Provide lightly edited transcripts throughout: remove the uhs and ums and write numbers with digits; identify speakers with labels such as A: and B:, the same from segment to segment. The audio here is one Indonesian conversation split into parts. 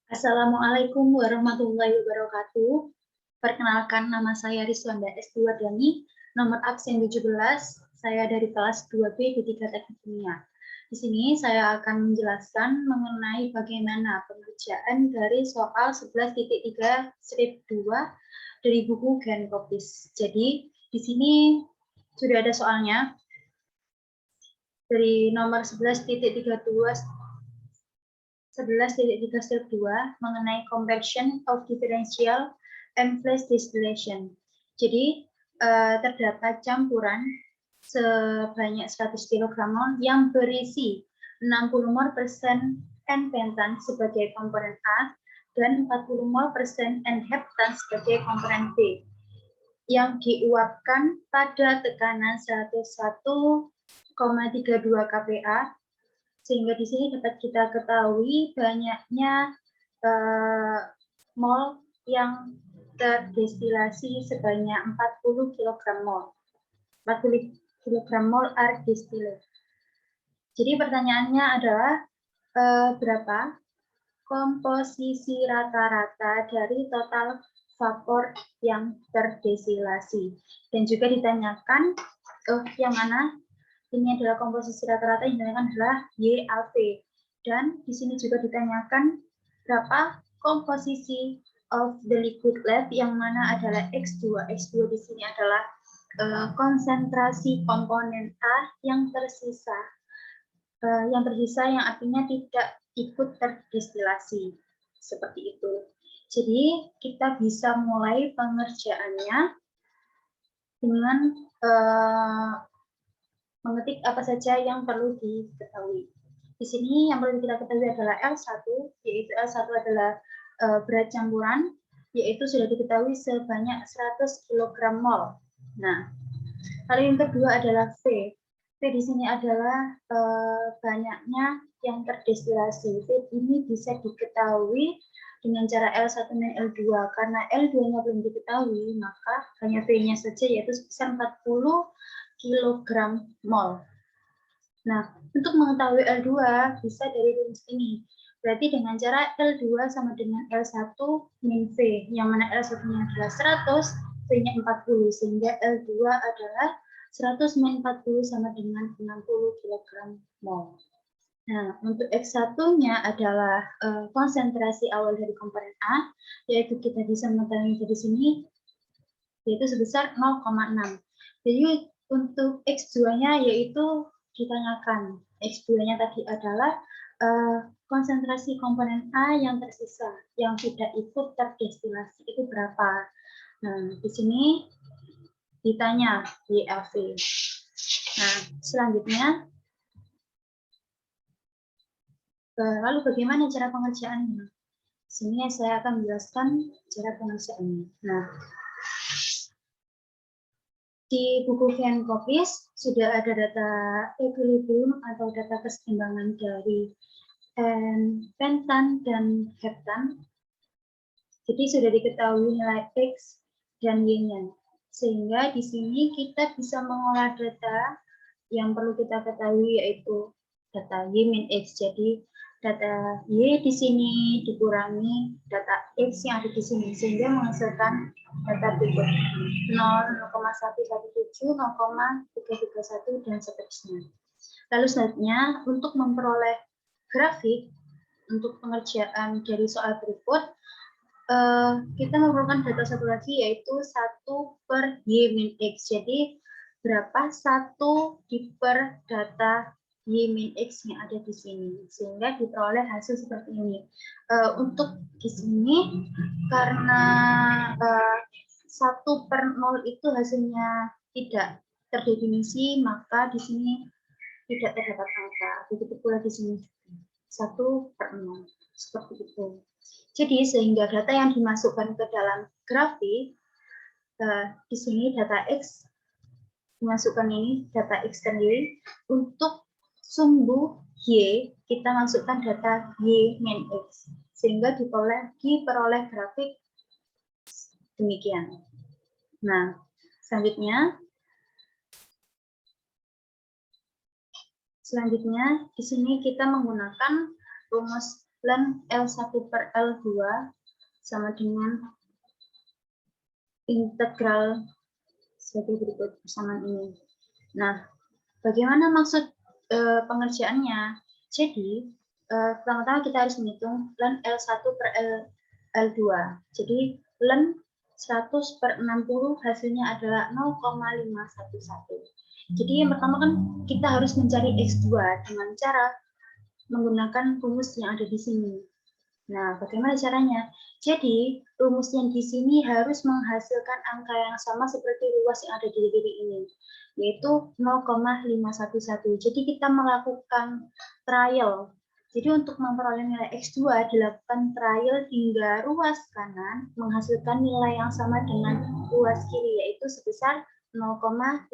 A: Assalamualaikum warahmatullahi wabarakatuh. Perkenalkan, nama saya Rizwanda S2 Dani, nomor absen 17, saya dari kelas 2B di 3 Teknik Kimia. Di sini saya akan menjelaskan mengenai bagaimana pengerjaan dari soal 11.3-2 dari buku Genkopis. Jadi, di sini sudah ada soalnya dari nomor 11.32 11.3 mengenai convection of differential and flash distillation. Jadi terdapat campuran sebanyak 100 kg mol yang berisi 60 mol persen N-pentan sebagai komponen A dan 40 mol persen N-heptan sebagai komponen B yang diuapkan pada tekanan 101,32 kPa. Sehingga di sini dapat kita ketahui banyaknya mol yang terdestilasi sebanyak 40 kg mol. 40 kg mol air distillate. Jadi pertanyaannya adalah berapa komposisi rata-rata dari total vapor yang terdestilasi. Dan juga ditanyakan yang mana ini adalah komposisi rata-rata yang ditanyakan adalah YAV. Dan di sini juga ditanyakan berapa komposisi of the liquid left yang mana adalah X2. X2 di sini adalah konsentrasi komponen A yang tersisa. Yang artinya tidak ikut terdestilasi. Seperti itu. Jadi kita bisa mulai pengerjaannya dengan mengetik apa saja yang perlu diketahui. Di sini yang perlu kita ketahui adalah L1, yaitu L1 adalah berat campuran, yaitu sudah diketahui sebanyak 100 kg mol. Nah, lalu yang kedua adalah V. V di sini adalah banyaknya yang terdestilasi. V ini bisa diketahui dengan cara L1 dan L2. Karena L2-nya belum diketahui, maka hanya V-nya saja, yaitu sebesar 40 kg mol. Nah, untuk mengetahui L2 bisa dari rumus ini. Berarti dengan cara L2 sama dengan L1 min V, yang mana L1-nya adalah 100, V-nya 40, sehingga L2 adalah 100 min 40 sama dengan 60 kg mol. Nah, untuk X1-nya adalah konsentrasi awal dari komponen A, yaitu kita bisa mengetahui dari sini, yaitu sebesar 0,6. Jadi untuk X2-nya yaitu ditanyakan. X2-nya tadi adalah konsentrasi komponen A yang tersisa, yang tidak ikut terdestilasi, itu berapa. Nah, di sini ditanya YAV. Nah, selanjutnya, lalu bagaimana cara pengerjaannya? Di sini saya akan menjelaskan cara pengerjaannya. Nah, di buku Genkopis sudah ada data equilibrium atau data keseimbangan dari N-pentan dan heptan. Jadi sudah diketahui nilai X dan Y-nya. Sehingga di sini kita bisa mengolah data yang perlu kita ketahui, yaitu data Y min X. Jadi data Y di sini dikurangi data X yang ada di sini, sehingga menghasilkan data berikut 0,117, 0,331, dan seterusnya. Lalu selanjutnya, untuk memperoleh grafik untuk pengerjaan dari soal berikut, kita memerlukan data satu lagi, yaitu 1 per Y min X. Jadi berapa 1 per data Y min X yang ada di sini, sehingga diperoleh hasil seperti ini. Untuk di sini, karena 1 per 0 itu hasilnya tidak terdefinisi, maka di sini tidak terdapat angka. Begitu pula di sini 1 per 0. Seperti itu. Jadi sehingga data yang dimasukkan ke dalam grafik, di sini data X, dimasukkan ini data X dan Y. Untuk sumbu Y, kita masukkan data Y min X. Sehingga diperoleh grafik demikian. Nah, selanjutnya di sini kita menggunakan rumus ln L1 per L2 sama dengan integral sebagai berikut persamaan ini. Nah, bagaimana maksud pengerjaannya? Jadi, pertama-tama kita harus menghitung ln L1 per L2. Jadi, ln 100 per 60 hasilnya adalah 0,511. Jadi, yang pertama kan kita harus mencari X2 dengan cara menggunakan rumus yang ada di sini. Nah, bagaimana caranya? Jadi, rumus yang di sini harus menghasilkan angka yang sama seperti ruas yang ada di kiri ini, yaitu 0,511. Jadi, kita melakukan trial. Jadi, untuk memperoleh nilai X2, dilakukan trial hingga ruas kanan menghasilkan nilai yang sama dengan ruas kiri, yaitu sebesar 0,511.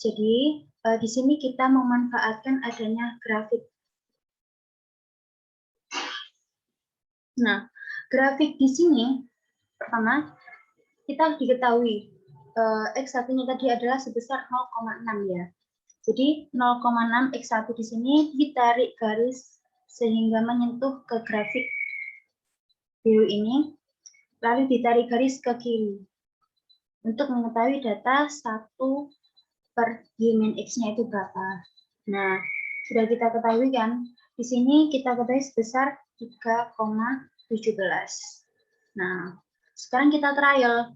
A: Jadi, di sini kita memanfaatkan adanya grafik. Nah, grafik di sini, pertama, kita diketahui X1-nya tadi adalah sebesar 0,6 ya. Jadi, 0,6 X1 di sini ditarik garis sehingga menyentuh ke grafik biru ini, lalu ditarik garis ke kiri. Untuk mengetahui data 1 per Y min X-nya itu berapa. Nah, sudah kita ketahui kan, di sini kita ketahui sebesar 3,17. Nah, sekarang kita trial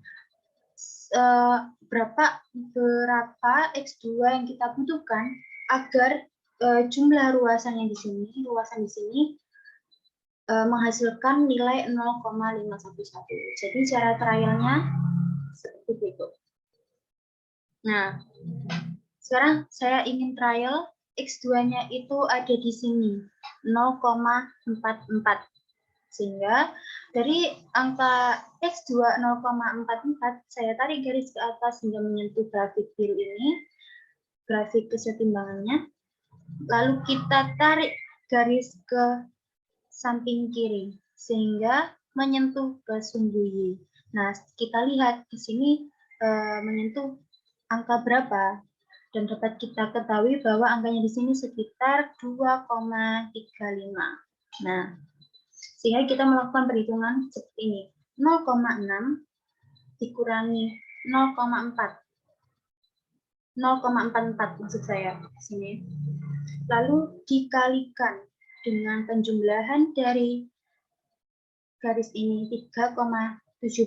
A: berapa X2 yang kita butuhkan agar jumlah ruasan di sini menghasilkan nilai 0,511. Jadi cara trialnya seperti itu. Nah, sekarang saya ingin trial X2-nya itu ada di sini, 0,44. Sehingga dari angka X2 0,44, saya tarik garis ke atas hingga menyentuh grafik biru ini, grafik kesetimbangannya. Lalu kita tarik garis ke samping kiri, sehingga menyentuh ke sumbu Y. Nah, kita lihat di sini menyentuh angka berapa, dan dapat kita ketahui bahwa angkanya di sini sekitar 2,35. Nah, sehingga kita melakukan perhitungan seperti ini. 0,6 dikurangi 0,4. 0,44 maksud saya di sini. Lalu dikalikan dengan penjumlahan dari garis ini 3,17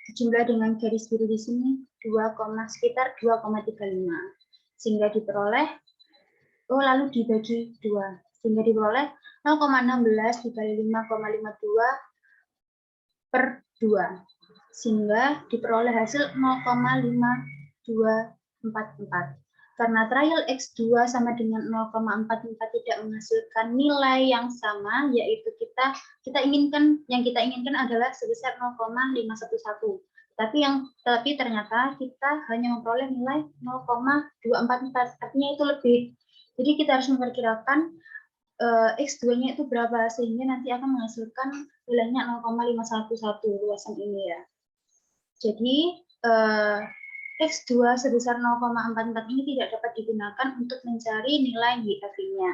A: dijumlah dengan garis biru di sini sekitar 2,35, sehingga diperoleh lalu dibagi 2, sehingga diperoleh 0,16 dikali 5,52 per 2, sehingga diperoleh hasil 0,5244. Karena trial X2 sama dengan 0,44 tidak menghasilkan nilai yang sama, yaitu kita inginkan adalah sebesar 0,511. Tapi ternyata kita hanya memperoleh nilai 0,244, artinya itu lebih. Jadi kita harus memperkirakan X2-nya itu berapa, sehingga nanti akan menghasilkan nilainya 0,511 luasan ini ya. Jadi X2 sebesar 0,44 ini tidak dapat digunakan untuk mencari nilai YAV-nya.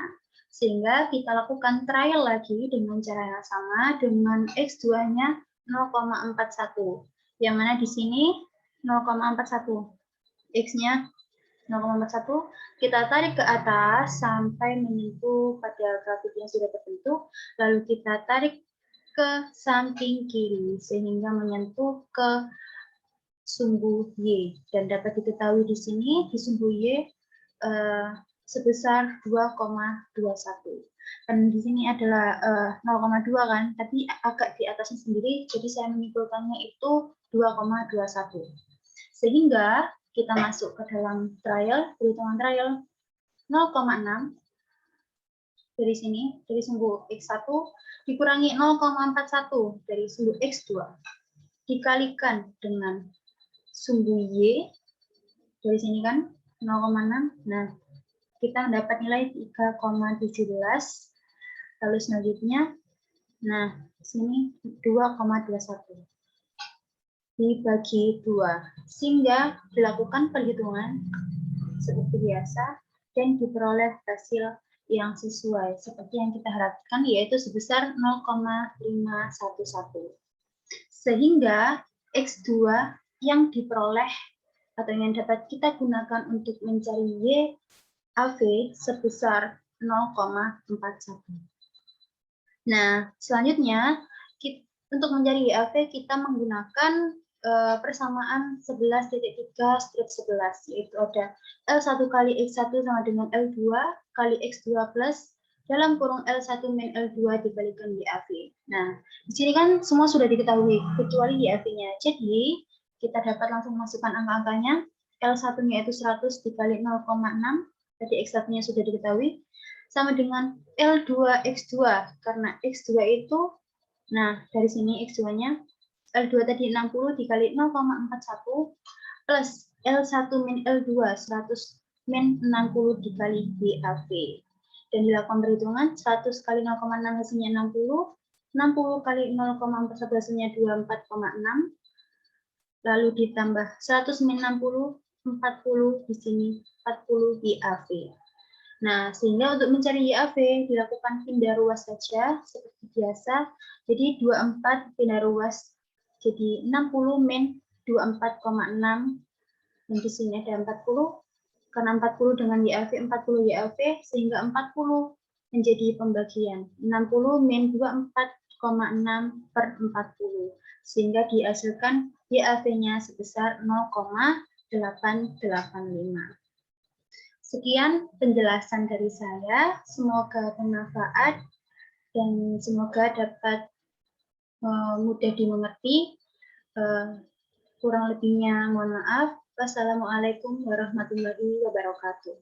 A: Sehingga kita lakukan trial lagi dengan cara yang sama dengan X2-nya 0,41. Yang mana di sini 0,41. X-nya 0,41, kita tarik ke atas sampai menyentuh pada grafik yang sudah terbentuk, lalu kita tarik ke samping kiri sehingga menyentuh ke sumbu Y, dan dapat diketahui di sini di sumbu Y sebesar 2,21. Dan di sini adalah 0,2 kan, tapi agak di atasnya sendiri, jadi saya menyimpulkannya itu 2,21. Sehingga kita masuk ke dalam perhitungan trial 0,6 dari sini, dari sumbu X1 dikurangi 0,41 dari sumbu X2 dikalikan dengan sumbu Y dari sini kan 0,6. Nah, kita mendapat nilai 3,17. Lalu selanjutnya, nah sini 2,21 dibagi 2, sehingga dilakukan perhitungan seperti biasa dan diperoleh hasil yang sesuai seperti yang kita harapkan, yaitu sebesar 0,511. Sehingga X2 yang diperoleh atau yang dapat kita gunakan untuk mencari YAV sebesar 0,41. Nah, selanjutnya untuk mencari YAV kita menggunakan persamaan 11.3 strip 11, yaitu ada L1 kali X1 sama dengan L2 kali X2 plus dalam kurung L1 min L2 dikalikan YAV. Nah, di sini kan semua sudah diketahui, kecuali YAV-nya. Jadi, kita dapat langsung masukkan angka-angkanya. L1-nya itu 100 dikali 0,6, tadi X1-nya sudah diketahui, sama dengan L2 X2, karena X2 itu, nah dari sini X2-nya, L2 tadi 60 dikali 0,41, plus L1 min L2, 100 min 60 dikali YAV. Dan dilakukan perhitungan, 100 kali 0,6 hasilnya 60, 60 kali 0,41 hasilnya 24,6, lalu ditambah 100 min 60, 40 di sini, 40 YAV. Nah, sehingga untuk mencari YAV dilakukan pindah ruas saja seperti biasa. Jadi 24 pindah ruas jadi 60 min 24,6, dan di sini ada 40. Karena 40 dengan YAV 40 YAV, sehingga 40 menjadi pembagian 60 min 24,6 per 40, sehingga dihasilkan YAV-nya sebesar 0,885. Sekian penjelasan dari saya, semoga bermanfaat dan semoga dapat mudah dimengerti. Kurang lebihnya mohon maaf. Wassalamualaikum warahmatullahi wabarakatuh.